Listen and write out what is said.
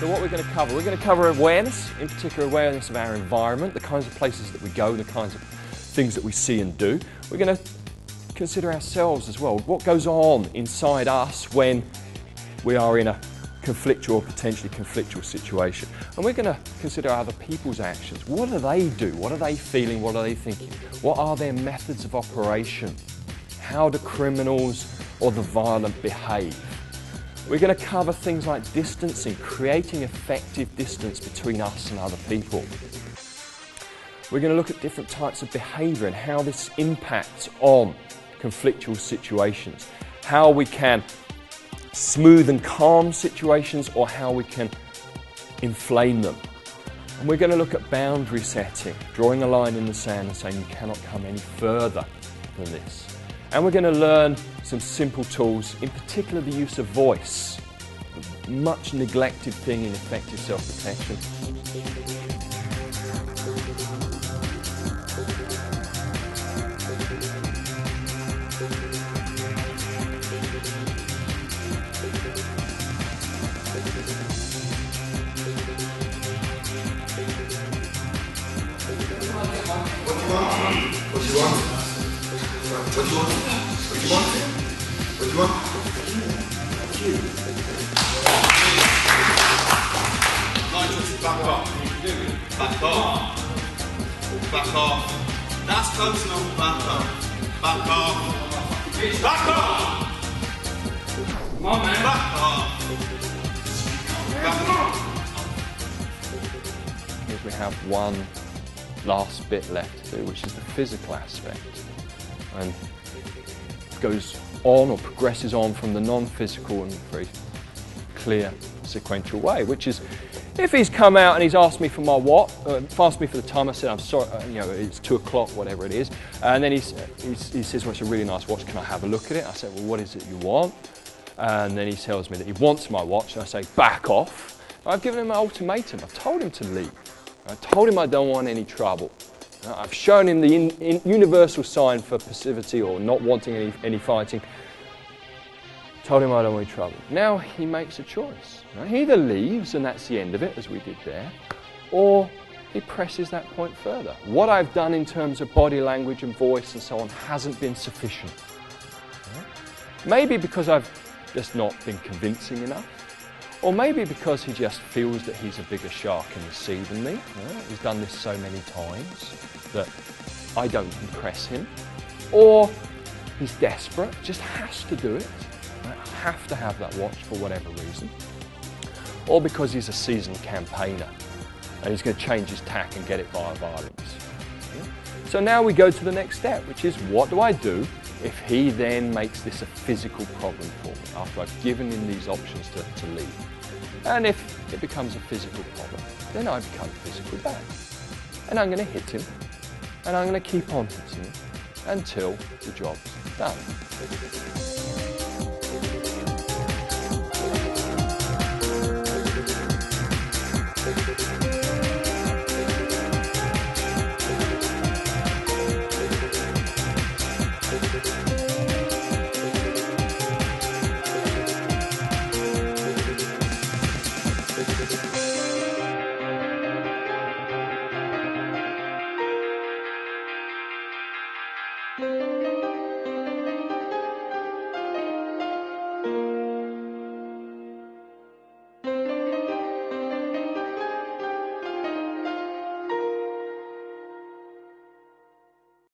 So what we're going to cover awareness, in particular awareness of our environment, the kinds of places that we go, the kinds of things that we see and do. We're going to consider ourselves as well, what goes on inside us when we are in a conflictual or potentially conflictual situation. And we're going to consider other people's actions. What do they do? What are they feeling? What are they thinking? What are their methods of operation? How do criminals or the violent behave? We're going to cover things like distancing, creating effective distance between us and other people. We're going to look at different types of behaviour and how this impacts on conflictual situations, how we can smooth and calm situations or how we can inflame them. And we're going to look at boundary setting, drawing a line in the sand and saying you cannot come any further than this. And we're going to learn some simple tools, in particular the use of voice, a much neglected thing in effective self-protection. What do you want? What do you want? What do you want? What do you want? Nigel, back off. Back off. Back off. That's close enough. Back off. Back off. Back off. Come on, man. Back off. Back off. Here we have one last bit left to do, which is the physical aspect, and goes on or progresses on from the non-physical in a very clear sequential way, which is if he's come out and he's asked me for my asked me for the time, I said I'm sorry, it's 2 o'clock, whatever it is, and then he says, well, it's a really nice watch, can I have a look at it? I said, well, what is it you want? And then he tells me that he wants my watch, and I say, back off. I've given him an ultimatum. I've told him to leave. I told him I don't want any trouble. I've shown him the universal sign for passivity or not wanting any fighting. Told him I don't want any trouble. Now he makes a choice. He either leaves and that's the end of it, as we did there, or he presses that point further. What I've done in terms of body language and voice and so on hasn't been sufficient. Maybe because I've just not been convincing enough. Or maybe because he just feels that he's a bigger shark in the sea than me. He's done this so many times that I don't impress him. Or he's desperate, just has to do it. I have to have that watch for whatever reason. Or because he's a seasoned campaigner and he's going to change his tack and get it via violence. So now we go to the next step, which is what do I do if he then makes this a physical problem for me after I've given him these options to leave? And if it becomes a physical problem, then I become physical back. And I'm going to hit him, and I'm going to keep on hitting him until the job's done.